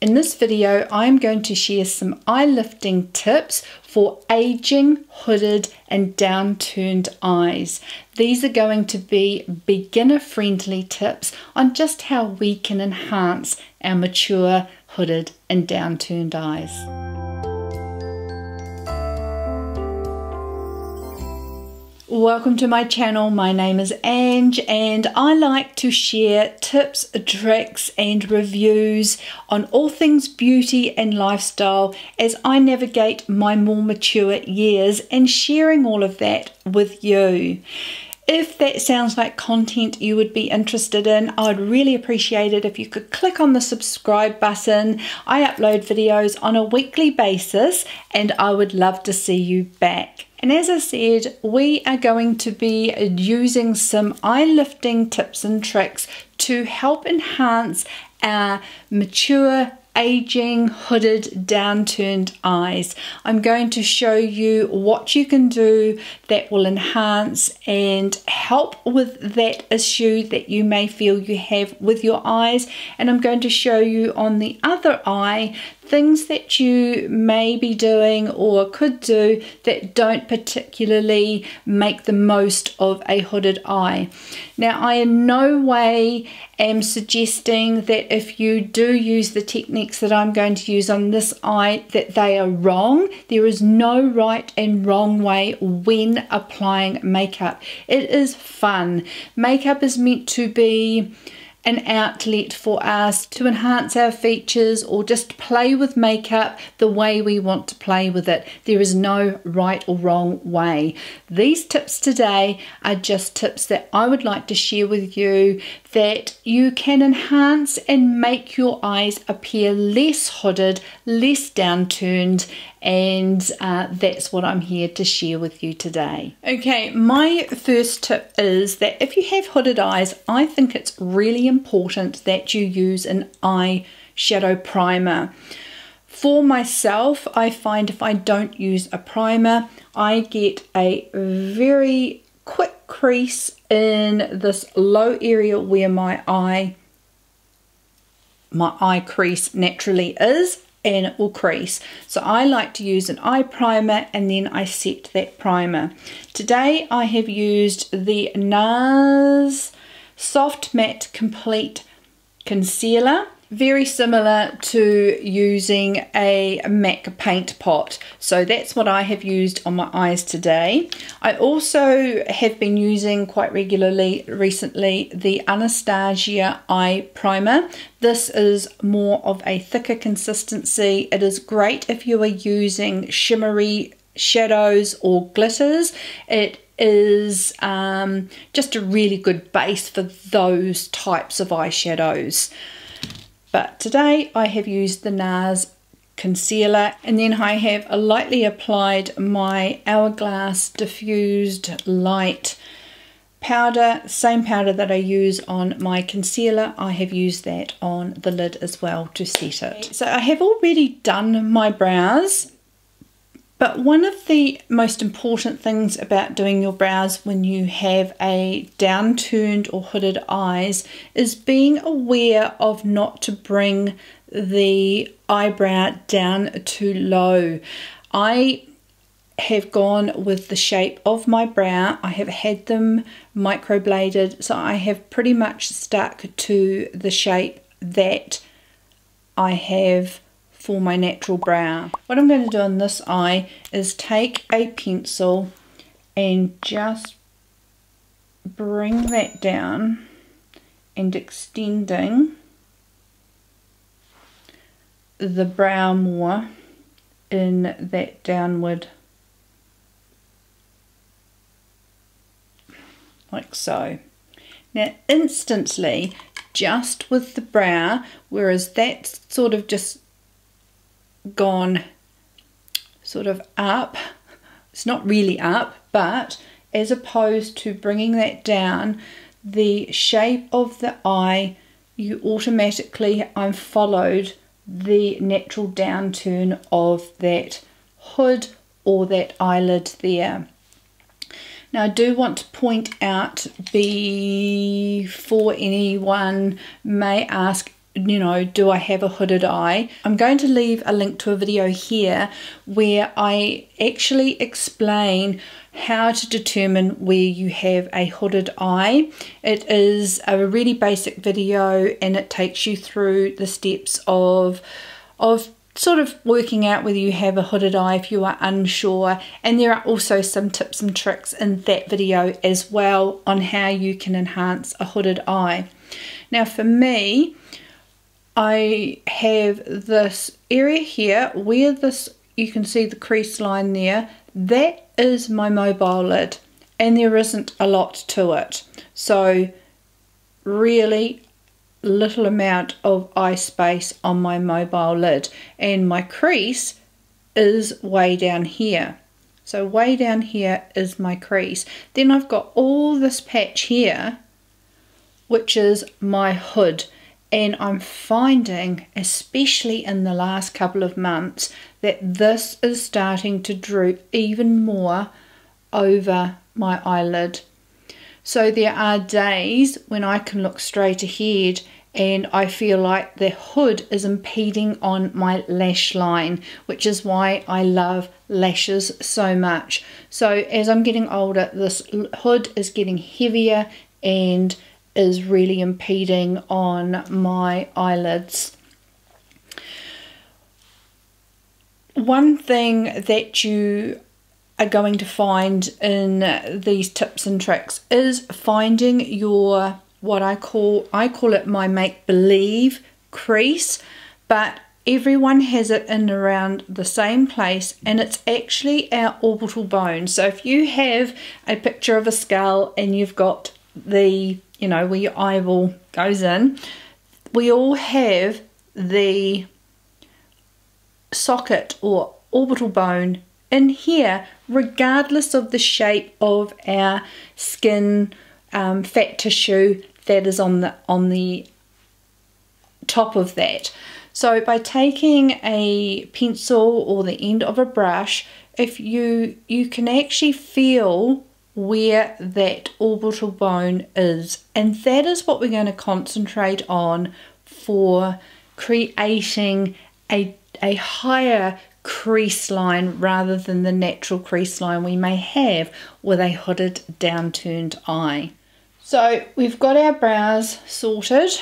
In this video, I'm going to share some eye lifting tips for aging, hooded and downturned eyes. These are going to be beginner-friendly tips on just how we can enhance our mature, hooded and downturned eyes. Welcome to my channel. My name is Ange and I like to share tips, tricks and reviews on all things beauty and lifestyle as I navigate my more mature years, and sharing all of that with you. If that sounds like content you would be interested in, I'd really appreciate it if you could click on the subscribe button. I upload videos on a weekly basis and I would love to see you back. And as I said, we are going to be using some eye lifting tips and tricks to help enhance our mature, aging, hooded, downturned eyes. I'm going to show you what you can do that will enhance and help with that issue that you may feel you have with your eyes. And I'm going to show you on the other eye things that you may be doing or could do that don't particularly make the most of a hooded eye. Now, I in no way am suggesting that if you do use the techniques that I'm going to use on this eye that they are wrong. There is no right and wrong way when applying makeup. It is fun. Makeup is meant to be an outlet for us to enhance our features or just play with makeup the way we want to play with it. There is no right or wrong way. These tips today are just tips that I would like to share with you that you can enhance and make your eyes appear less hooded, less downturned, and that's what I'm here to share with you today. Okay, my first tip is that if you have hooded eyes, I think it's really important that you use an eyeshadow primer. For myself, I find if I don't use a primer, I get a very quick crease in this low area where my eye crease naturally is, and it will crease. So I like to use an eye primer and then I set that primer. Today I have used the NARS Soft Matte Complete Concealer. Very similar to using a MAC paint pot. So that's what I have used on my eyes today. I also have been using quite regularly recently the Anastasia Eye Primer. This is more of a thicker consistency. It is great if you are using shimmery shadows or glitters. It is just a really good base for those types of eyeshadows. But today I have used the NARS concealer, and then I have lightly applied my Hourglass diffused light powder, same powder that I use on my concealer. I have used that on the lid as well to set it. So I have already done my brows. But one of the most important things about doing your brows when you have a downturned or hooded eyes is being aware of not to bring the eyebrow down too low. I have gone with the shape of my brow. I have had them microbladed, so I have pretty much stuck to the shape that I have for my natural brow. What I'm going to do on this eye is take a pencil and just bring that down and extending the brow more in that downward, like so. Now instantly, just with the brow, whereas that's sort of just gone sort of up, it's not really up, but as opposed to bringing that down, the shape of the eye, you automatically, I'm followed the natural downturn of that hood or that eyelid there. Now I do want to point out before anyone may ask, you know, do I have a hooded eye? I'm going to leave a link to a video here where I actually explain how to determine where you have a hooded eye. It is a really basic video and it takes you through the steps of sort of working out whether you have a hooded eye if you are unsure, and there are also some tips and tricks in that video as well on how you can enhance a hooded eye. Now for me, I have this area here where this, you can see the crease line there, that is my mobile lid and there isn't a lot to it. So really little amount of eye space on my mobile lid, and my crease is way down here. So way down here is my crease. Then I've got all this patch here which is my hood, and I'm finding, especially in the last couple of months, that this is starting to droop even more over my eyelid. So there are days when I can look straight ahead and I feel like the hood is impeding on my lash line, which is why I love lashes so much. So as I'm getting older, this hood is getting heavier and is really impeding on my eyelids. One thing that you are going to find in these tips and tricks is finding your, what I call it my make-believe crease, but everyone has it in around the same place, and it's actually our orbital bone. So if you have a picture of a skull and you've got the, you know, where your eyeball goes in, we all have the socket or orbital bone in here, regardless of the shape of our skin, fat tissue that is on the top of that. So by taking a pencil or the end of a brush, if you can actually feel where that orbital bone is, and that is what we're going to concentrate on for creating a higher crease line rather than the natural crease line we may have with a hooded downturned eye. So we've got our brows sorted,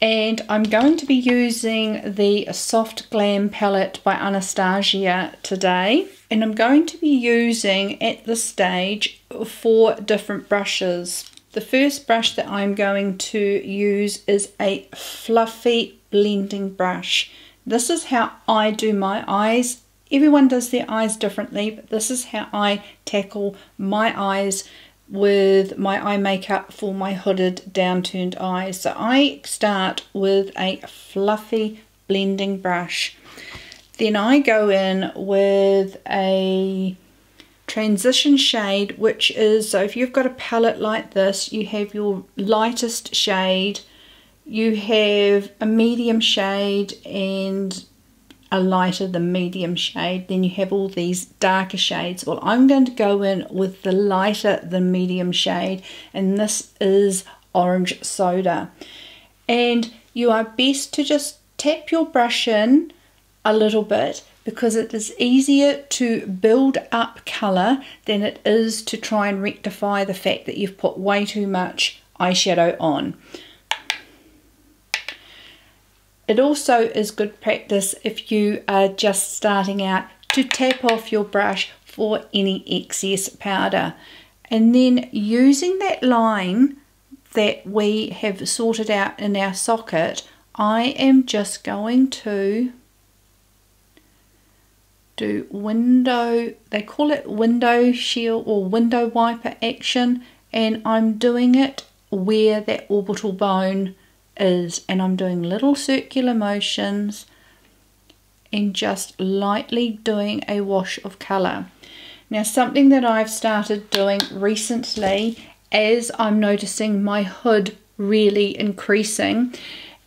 and I'm going to be using the Soft Glam palette by Anastasia today, and I'm going to be using at this stage 4 different brushes. The first brush that I'm going to use is a fluffy blending brush. This is how I do my eyes. Everyone does their eyes differently, but this is how I tackle my eyes with my eye makeup for my hooded downturned eyes. So I start with a fluffy blending brush. Then I go in with a transition shade, which is, so if you've got a palette like this, you have your lightest shade, you have a medium shade and a lighter than medium shade, then you have all these darker shades. Well, I'm going to go in with the lighter than medium shade, and this is Orange Soda. And you are best to just tap your brush in a little bit, because it is easier to build up colour than it is to try and rectify the fact that you've put way too much eyeshadow on. It also is good practice if you are just starting out to tap off your brush for any excess powder. And then using that line that we have sorted out in our socket, I am just going to do window, they call it window shield or window wiper action, and I'm doing it where that orbital bone is, and I'm doing little circular motions and just lightly doing a wash of colour. Now, something that I've started doing recently as I'm noticing my hood really increasing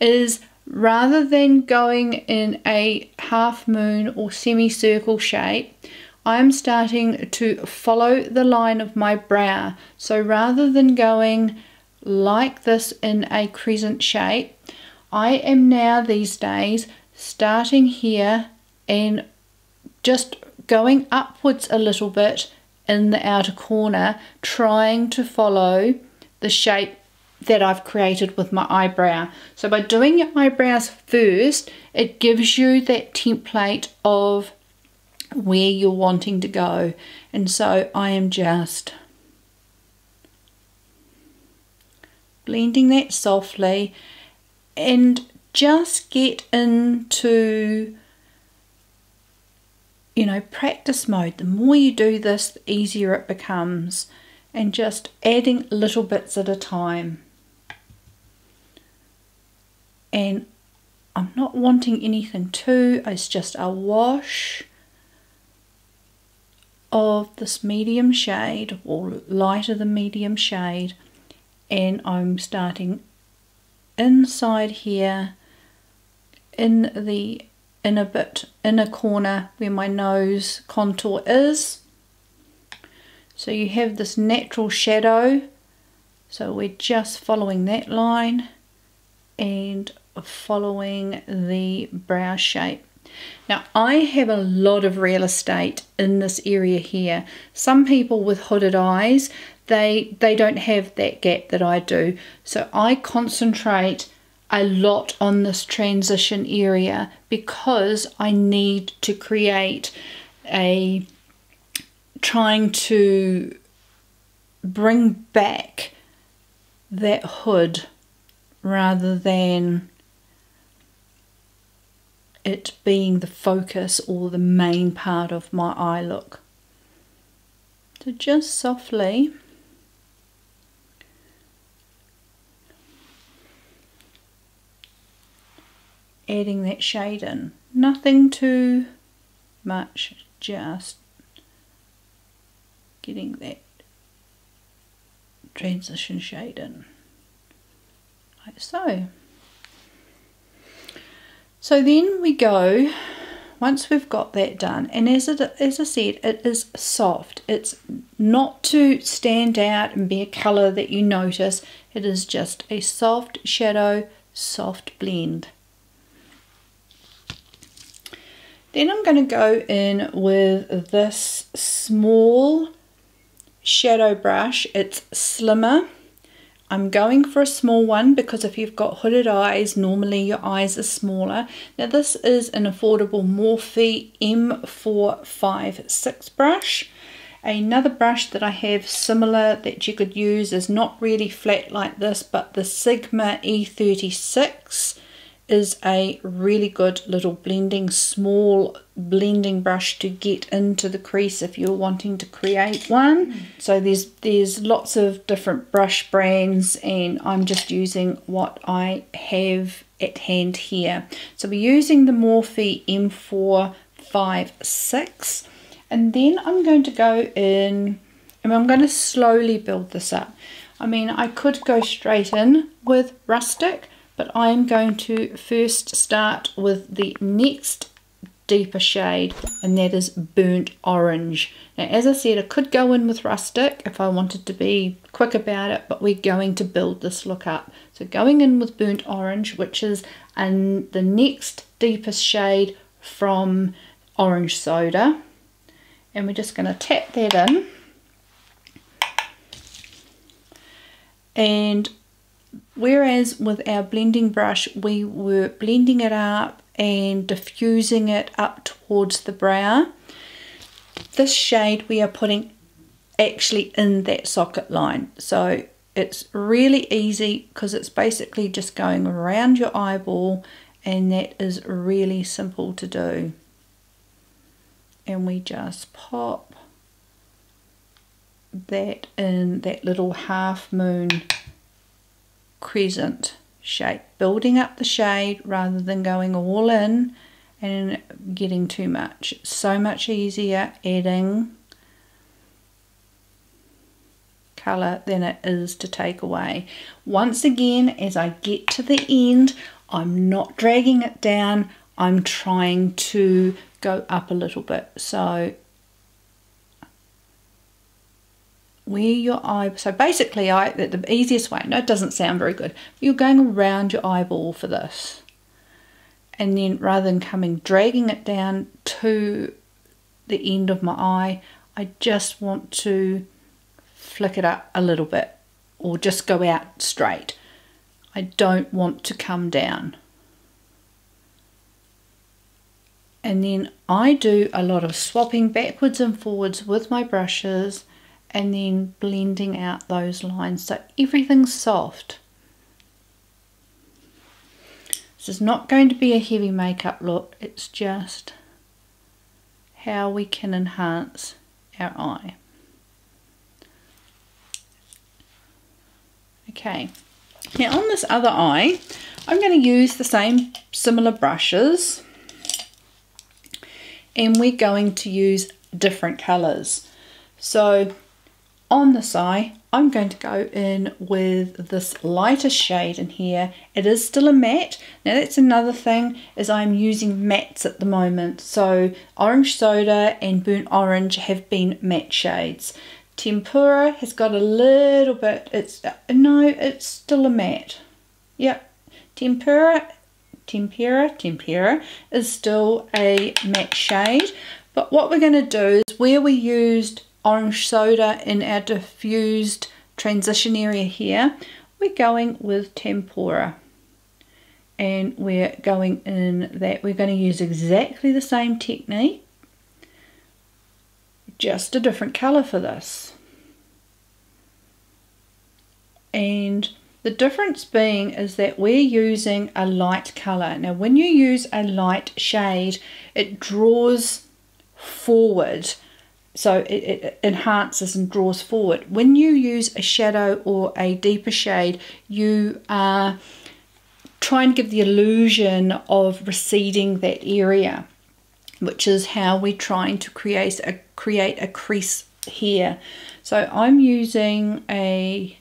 is, rather than going in a half moon or semicircle shape, I'm starting to follow the line of my brow. So rather than going like this in a crescent shape, I am now these days starting here and just going upwards a little bit in the outer corner, trying to follow the shape that I've created with my eyebrow. So by doing your eyebrows first, it gives you that template of where you're wanting to go. And so I am just blending that softly and just get into, you know, practice mode. The more you do this, the easier it becomes, and just adding little bits at a time. And I'm not wanting anything too, it's just a wash of this medium shade, or lighter than medium shade, and I'm starting inside here in the inner corner where my nose contour is. So you have this natural shadow, so we're just following that line and following the brow shape. Now I have a lot of real estate in this area here. Some people with hooded eyes, they don't have that gap that I do, so I concentrate a lot on this transition area because I need to create trying to bring back that hood rather than it being the focus or the main part of my eye look. So just softly adding that shade in. Nothing too much, just getting that transition shade in, like so. So then we go, once we've got that done, and as I said, it is soft. It's not to stand out and be a colour that you notice. It is just a soft shadow, soft blend. Then I'm going to go in with this small shadow brush. It's slimmer. I'm going for a small one because if you've got hooded eyes, normally your eyes are smaller. Now this is an affordable Morphe M456 brush. Another brush that I have similar that you could use is not really flat like this, but the Sigma E36 is a really good little small blending brush to get into the crease if you're wanting to create one. So there's lots of different brush brands, and I'm just using what I have at hand here. So we're using the Morphe M456, and then I'm going to go in and I'm going to slowly build this up. I mean, I could go straight in with rustic, but I'm going to first start with the next deeper shade, and that is burnt orange. Now as I said, I could go in with rustic if I wanted to be quick about it, but we're going to build this look up. So going in with burnt orange, which is the next deepest shade from orange soda, and we're just going to tap that in. And whereas with our blending brush we were blending it up and diffusing it up towards the brow, this shade we are putting actually in that socket line. So it's really easy because it's basically just going around your eyeball, and that is really simple to do. And we just pop that in that little half moon crescent shape, building up the shade rather than going all in and getting too much. It's so much easier adding colour than it is to take away. Once again, as I get to the end, I'm not dragging it down, I'm trying to go up a little bit. So where your eye, so basically the easiest way, no, it doesn't sound very good, you're going around your eyeball for this, and then rather than dragging it down to the end of my eye, I just want to flick it up a little bit, or just go out straight. I don't want to come down. And then I do a lot of swapping backwards and forwards with my brushes, and then blending out those lines so everything's soft. This is not going to be a heavy makeup look, it's just how we can enhance our eye. Okay, now on this other eye, I'm going to use the same similar brushes, and we're going to use different colours. So on this eye, I'm going to go in with this lighter shade in here. It is still a matte. Now that's another thing, is I'm using mattes at the moment. So Orange Soda and Burnt Orange have been matte shades. Tempera has got a little bit, it's still a matte. Yep, Tempera is still a matte shade. But what we're going to do is, where we used Orange Soda in our diffused transition area here, we're going with Tempera, and we're going in that we're going to use exactly the same technique, just a different colour for this. And the difference being is that we're using a light colour. Now when you use a light shade, it draws forward, so it enhances and draws forward. When you use a shadow or a deeper shade, you are trying to give the illusion of receding that area, which is how we're trying to create a crease here. So I'm using a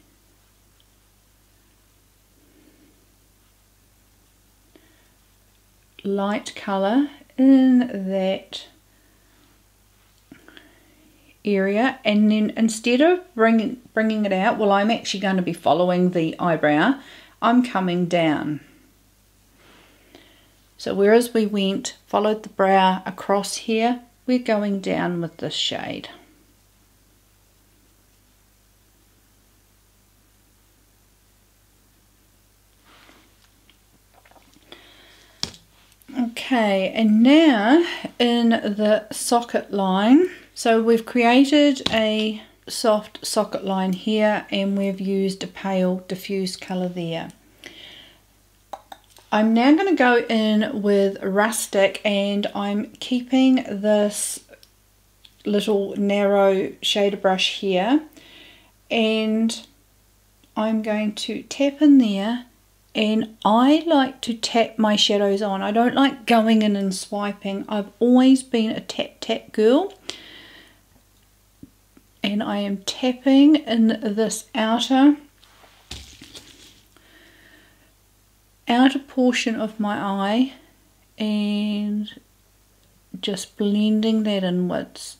light colour in that area, and then instead of bringing it out, well, I'm actually going to be following the eyebrow, I'm coming down. So whereas we followed the brow across here, we're going down with this shade. Okay, and now in the socket line, so we've created a soft socket line here, and we've used a pale diffused colour there. I'm now going to go in with Rustic, and I'm keeping this little narrow shader brush here, and I'm going to tap in there. And I like to tap my shadows on. I don't like going in and swiping. I've always been a tap girl. And I am tapping in this outer portion of my eye, and just blending that inwards.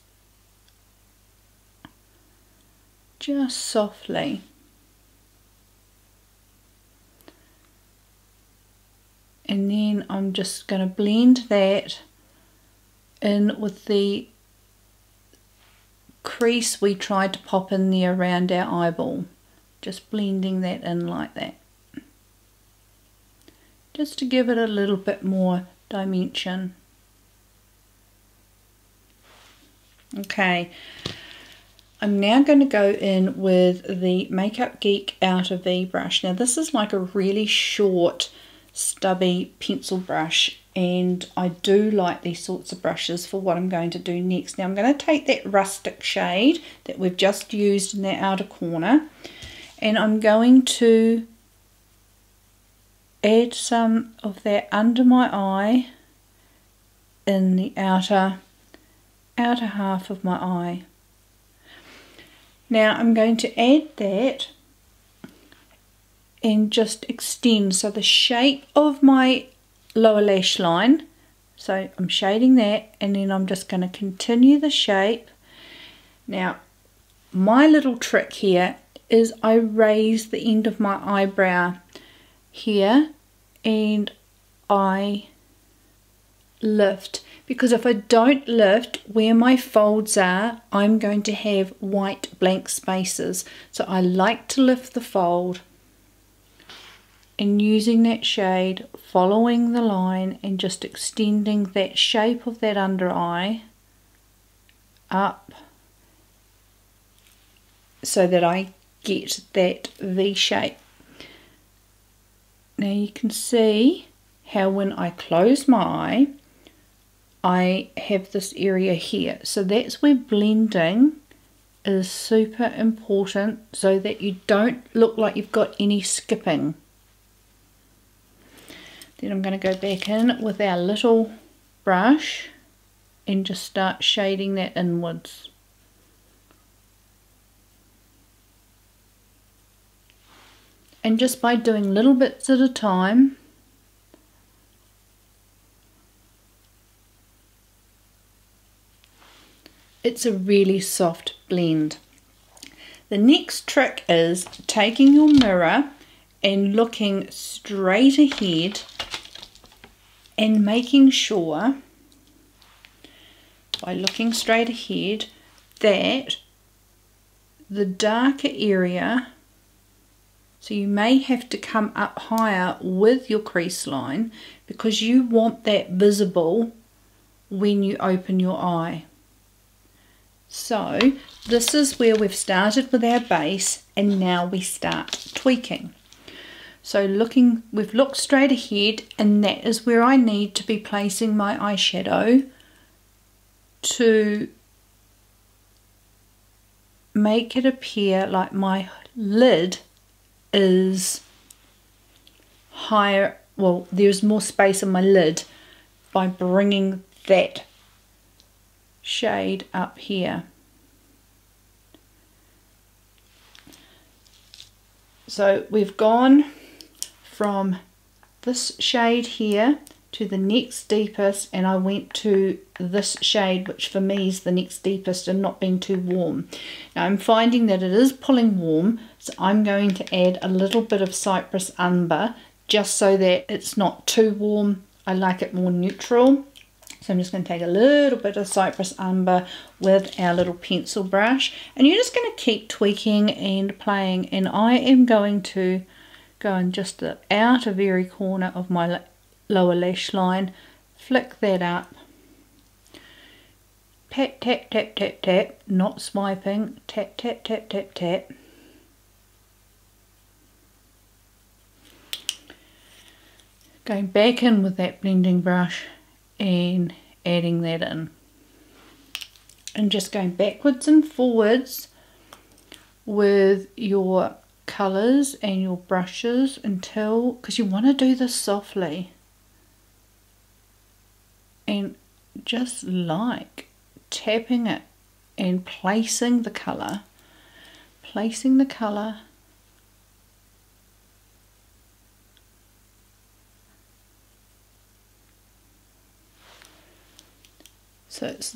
Just softly. And then I'm just going to blend that in with the crease we tried to pop in there around our eyeball. Just blending that in like that. Just to give it a little bit more dimension. Okay, I'm now going to go in with the Makeup Geek Outer V brush. Now this is like a really short stubby pencil brush, and I do like these sorts of brushes for what I'm going to do next. Now I'm going to take that Rustic shade that we've just used in that outer corner, and I'm going to add some of that under my eye in the outer half of my eye. Now I'm going to add that and just extend, so the shape of my lower lash line, so I'm shading that, and then I'm just going to continue the shape. Now my little trick here is I raise the end of my eyebrow here and I lift, because if I don't lift where my folds are, I'm going to have white blank spaces. So I like to lift the fold and using that shade, following the line and just extending that shape of that under eye up so that I get that V shape. Now you can see how when I close my eye, I have this area here. So that's where blending is super important, so that you don't look like you've got any skipping. Then I'm going to go back in with our little brush and just start shading that inwards. And just by doing little bits at a time, it's a really soft blend. The next trick is taking your mirror and looking straight ahead and making sure, by looking straight ahead, that the darker area, so you may have to come up higher with your crease line because you want that visible when you open your eye. So this is where we've started with our base and now we start tweaking. So we've looked straight ahead and that is where I need to be placing my eyeshadow to make it appear like my lid is higher, well, there's more space in my lid by bringing that shade up here. So we've gone from this shade here to the next deepest, and I went to this shade, which for me is the next deepest and not being too warm. Now I'm finding that it is pulling warm, so I'm going to add a little bit of Cypress Umber just so that it's not too warm. I like it more neutral. So I'm just going to take a little bit of Cypress Umber with our little pencil brush, and you're just going to keep tweaking and playing, and I am going to go in just the outer very corner of my lower lash line, flick that up, tap tap tap tap tap, not swiping, tap tap tap tap tap. Going back in with that blending brush and adding that in, and just going backwards and forwards with your colours and your brushes until, because you want to do this softly, and just like tapping it and placing the colour, so it's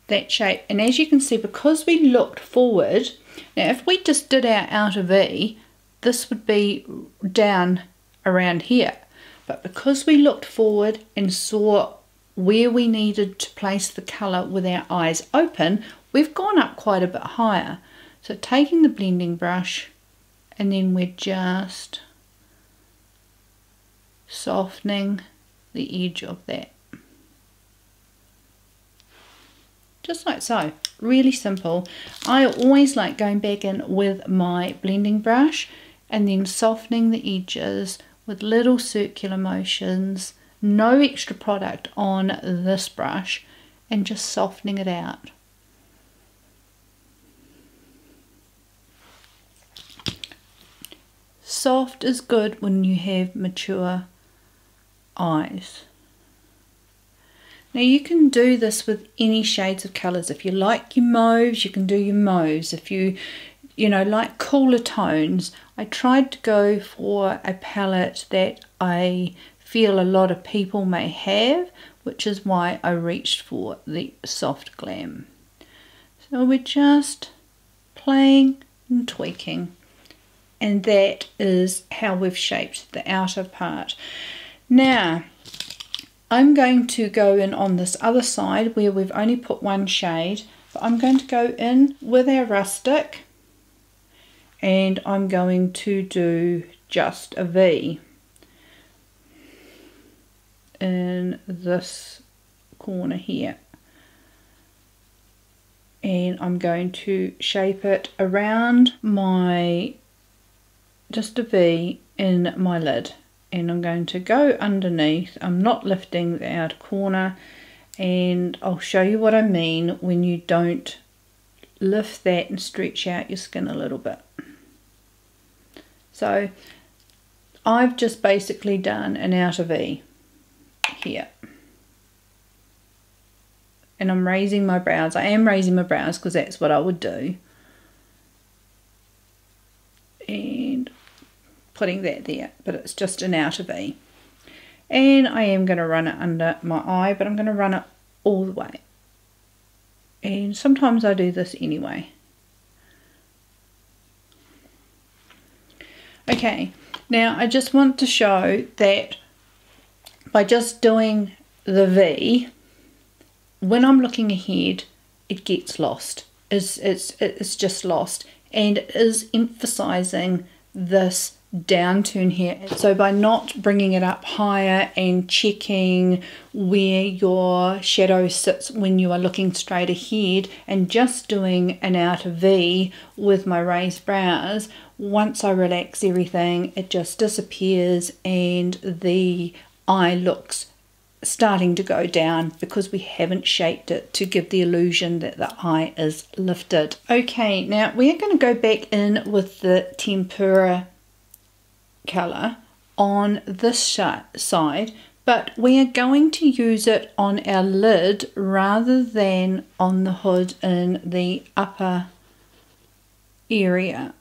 that shape. And as you can see, because we looked forward, now if we just did our outer V, this would be down around here, but because we looked forward and saw where we needed to place the colour with our eyes open, we've gone up quite a bit higher. So taking the blending brush, and then we're just softening the edge of that. Just like so, really simple. I always like going back in with my blending brush and then softening the edges with little circular motions, no extra product on this brush, and just softening it out. Soft is good when you have mature eyes. Now you can do this with any shades of colours. If you like your mauves, you can do your mauves. If you like cooler tones, I tried to go for a palette that I feel a lot of people may have, which is why I reached for the soft glam. So we're just playing and tweaking. And that is how we've shaped the outer part. Now, I'm going to go in on this other side where we've only put one shade, but I'm going to go in with our rustic and I'm going to do just a V in this corner here. And I'm going to shape it around my, just a V in my lid. And I'm going to go underneath. I'm not lifting the outer corner, and I'll show you what I mean when you don't lift that and stretch out your skin a little bit. So I've just basically done an outer V here. And I'm raising my brows. I am raising my brows because that's what I would do. And putting that there, but it's just an outer V. And I am going to run it under my eye, but I'm going to run it all the way. And sometimes I do this anyway. Okay, now I just want to show that by just doing the V, when I'm looking ahead, it gets lost. It's just lost, and it is emphasizing this downturn here. So by not bringing it up higher and checking where your shadow sits when you are looking straight ahead and just doing an outer V with my raised brows, once I relax everything, it just disappears and the eye looks starting to go down because we haven't shaped it to give the illusion that the eye is lifted. Okay, now we're going to go back in with the tempera colour on this side, but we are going to use it on our lid rather than on the hood in the upper area.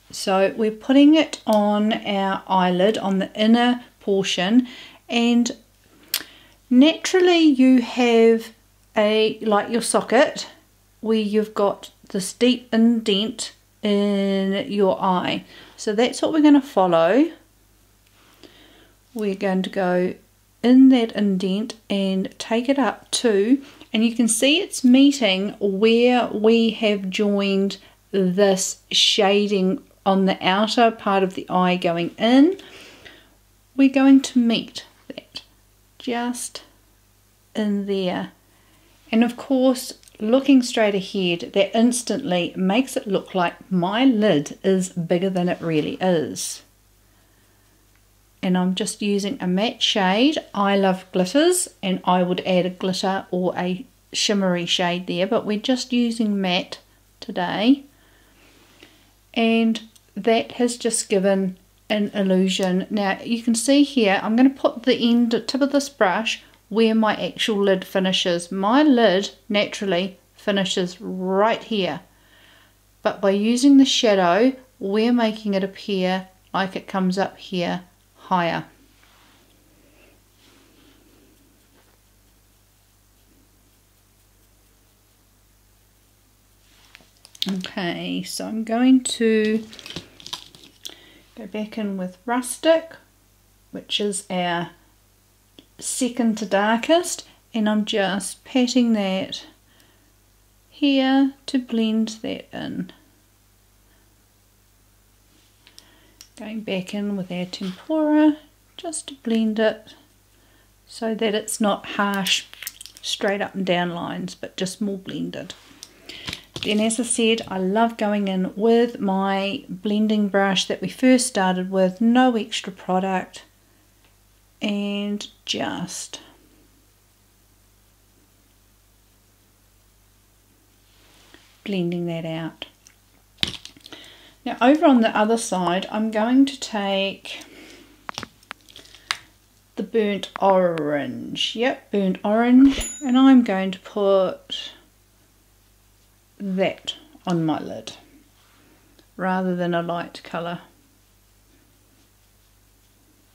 So we're putting it on our eyelid on the inner portion, and naturally you have like your socket where you've got this deep indent in your eye. So that's what we're going to follow. We're going to go in that indent and take it up too, and you can see it's meeting where we have joined this shading on the outer part of the eye going in. We're going to meet that just in there, and of course looking straight ahead, that instantly makes it look like my lid is bigger than it really is. And I'm just using a matte shade. I love glitters, and I would add a glitter or a shimmery shade there, but we're just using matte today, and that has just given an illusion. Now you can see here I'm going to put the tip of this brush where my actual lid finishes. My lid naturally finishes right here, but by using the shadow we're making it appear like it comes up here higher. Okay, so I'm going to go back in with rustic, which is our second to darkest, and I'm just patting that here to blend that in. Going back in with our tempera just to blend it so that it's not harsh straight up and down lines, but just more blended. Then, as I said, I love going in with my blending brush that we first started with, no extra product, and just blending that out. Now over on the other side, I'm going to take the burnt orange, burnt orange, and I'm going to put that on my lid rather than a light colour.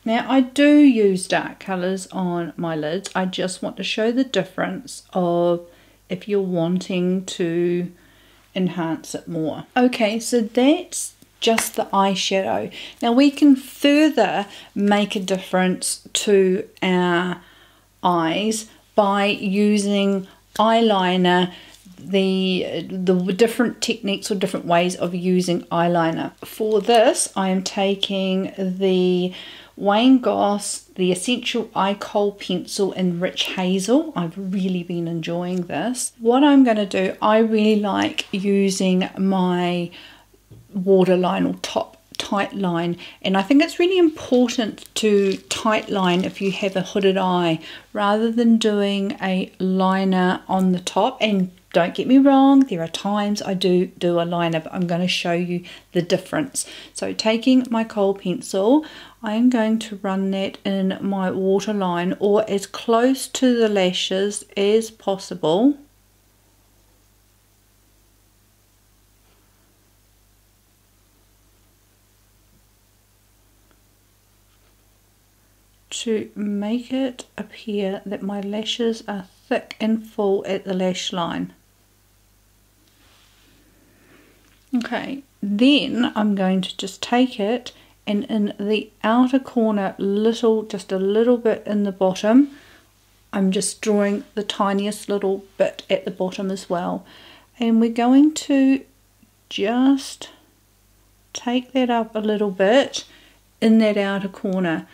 Now I do use dark colours on my lids. I just want to show the difference of if you're wanting to enhance it more. Okay, so that's just the eyeshadow. Now we can further make a difference to our eyes by using eyeliner, the different techniques or different ways of using eyeliner. For this, I am taking the Wayne Goss, the Essential Eye Kohl Pencil in Rich Hazel. I've really been enjoying this. What I'm going to do, I really like using my waterline or top tight line, and I think it's really important to tight line if you have a hooded eye rather than doing a liner on the top. And don't get me wrong, there are times I do a liner, but I'm going to show you the difference. So taking my Kohl pencil, I'm going to run that in my waterline or as close to the lashes as possible. To make it appear that my lashes are thick and full at the lash line. Okay, then I'm going to just take it and in the outer corner, just a little bit in the bottom, I'm just drawing the tiniest little bit at the bottom as well. And we're going to just take that up a little bit in that outer corner.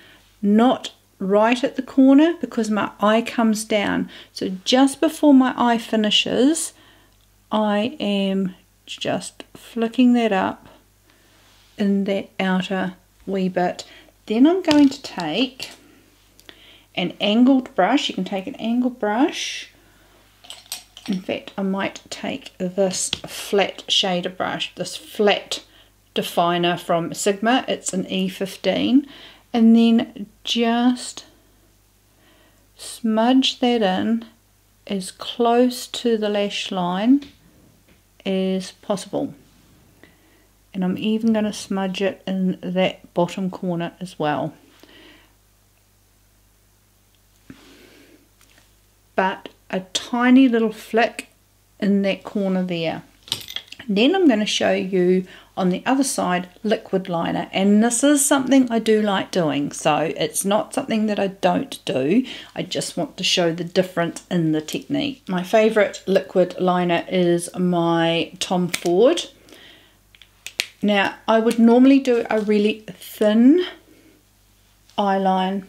Not right at the corner because my eye comes down. So just before my eye finishes, I am just flicking that up in that outer wee bit. Then I'm going to take an angled brush. You can take an angled brush. In fact, I might take this flat shader brush, this flat definer from Sigma. It's an E15. And then just smudge that in as close to the lash line as possible. And I'm even going to smudge it in that bottom corner as well. But a tiny little flick in that corner there. Then I'm going to show you on the other side liquid liner, and this is something I do like doing, so it's not something that I don't do. I just want to show the difference in the technique. My favourite liquid liner is my Tom Ford. Now I would normally do a really thin eyeline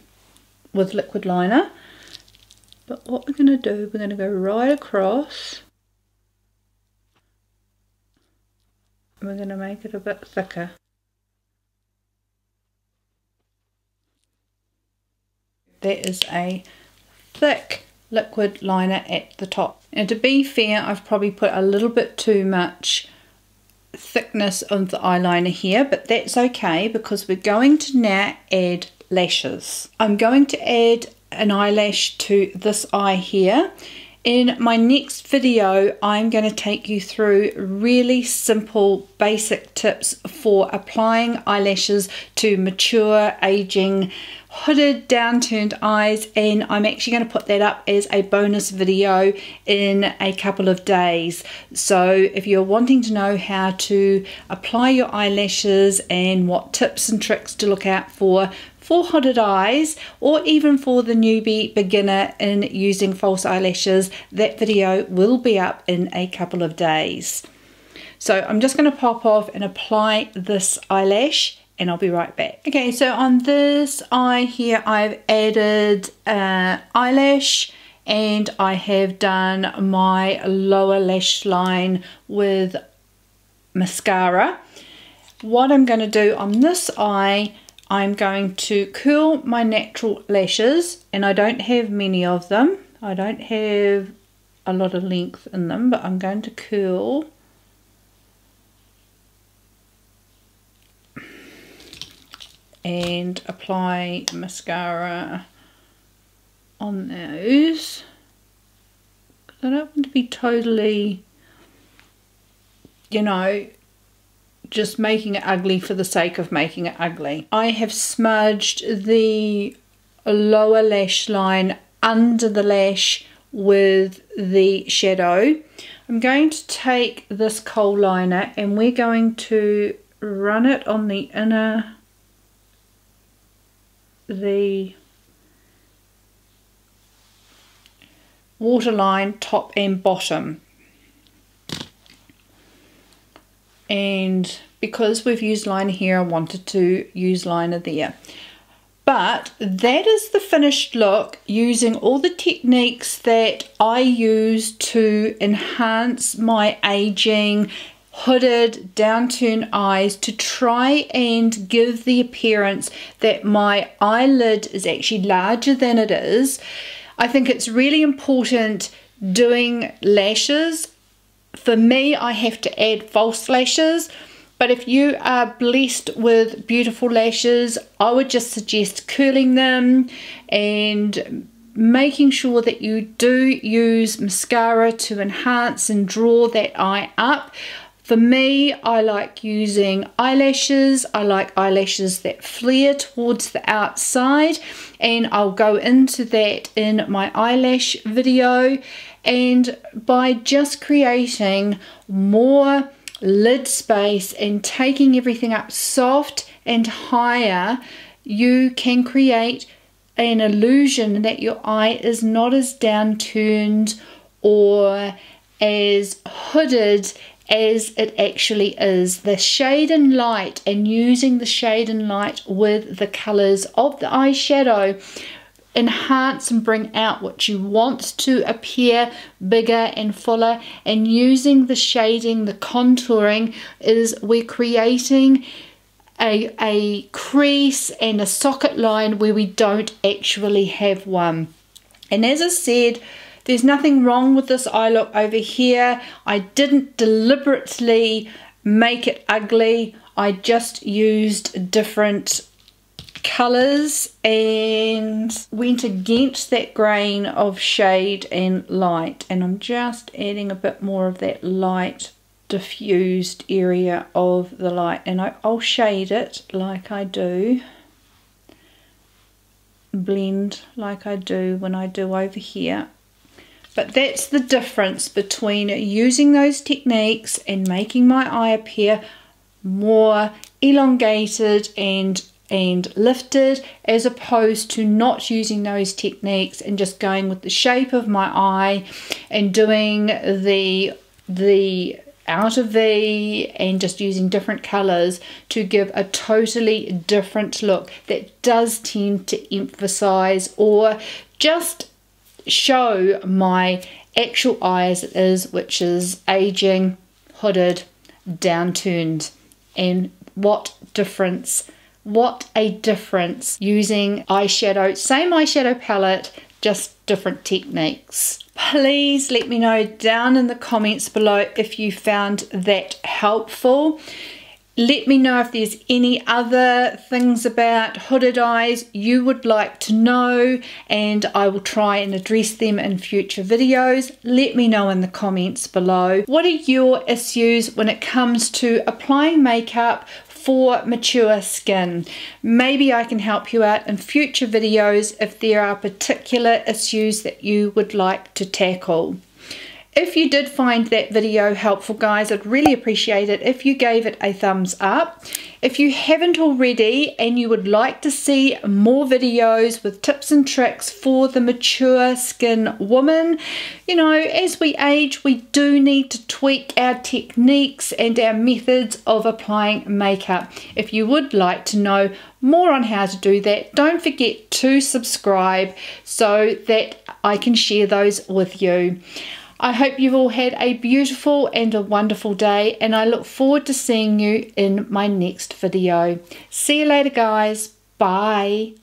with liquid liner, but what we're going to do, we're going to go right across. We're going to make it a bit thicker. That is a thick liquid liner at the top. And to be fair, I've probably put a little bit too much thickness of the eyeliner here, but that's okay because we're going to now add lashes. I'm going to add an eyelash to this eye here. In my next video, I'm going to take you through really simple basic tips for applying eyelashes to mature, aging, hooded, downturned eyes, and I'm actually going to put that up as a bonus video in a couple of days. So if you're wanting to know how to apply your eyelashes and what tips and tricks to look out for hooded eyes, or even for the newbie beginner in using false eyelashes, that video will be up in a couple of days. So I'm just going to pop off and apply this eyelash and I'll be right back. Okay, so on this eye here I've added eyelash and I have done my lower lash line with mascara. What I'm going to do on this eye, I'm going to curl my natural lashes, and I don't have many of them. I don't have a lot of length in them, but I'm going to curl and apply mascara on those. I don't want to be totally, you know, just making it ugly for the sake of making it ugly. I have smudged the lower lash line under the lash with the shadow. I'm going to take this kohl liner and we're going to run it on the inner, the waterline top and bottom. And because we've used liner here, I wanted to use liner there. But that is the finished look using all the techniques that I use to enhance my aging, hooded, downturned eyes, to try and give the appearance that my eyelid is actually larger than it is. I think it's really important doing lashes. For me, I have to add false lashes. But if you are blessed with beautiful lashes, I would just suggest curling them and making sure that you do use mascara to enhance and draw that eye up. For me, I like using eyelashes. I like eyelashes that flare towards the outside, and I'll go into that in my eyelash video. And by just creating more lid space and taking everything up soft and higher, you can create an illusion that your eye is not as downturned or as hooded as it actually is. The shade and light, and using the shade and light with the colors of the eyeshadow, enhance and bring out what you want to appear bigger and fuller. And using the shading, the contouring, is we're creating a crease and a socket line where we don't actually have one. And as I said, there's nothing wrong with this eye look over here. I didn't deliberately make it ugly. I just used different colors and went against that grain of shade and light, and I'm just adding a bit more of that light diffused area of the light, and I'll shade it like I do, blend like I do when I do over here. But that's the difference between using those techniques and making my eye appear more elongated and lifted, as opposed to not using those techniques and just going with the shape of my eye and doing the outer V and just using different colors to give a totally different look that does tend to emphasize or just show my actual eye as it is, which is aging, hooded, downturned. And what a difference using eyeshadow, same eyeshadow palette, just different techniques. Please let me know down in the comments below if you found that helpful. Let me know if there's any other things about hooded eyes you would like to know, and I will try and address them in future videos. Let me know in the comments below. What are your issues when it comes to applying makeup for mature skin? Maybe I can help you out in future videos if there are particular issues that you would like to tackle. If you did find that video helpful, guys, I'd really appreciate it if you gave it a thumbs up. If you haven't already and you would like to see more videos with tips and tricks for the mature skin woman, you know, as we age, we do need to tweak our techniques and our methods of applying makeup. If you would like to know more on how to do that, don't forget to subscribe so that I can share those with you. I hope you've all had a beautiful and a wonderful day, and I look forward to seeing you in my next video. See you later, guys. Bye.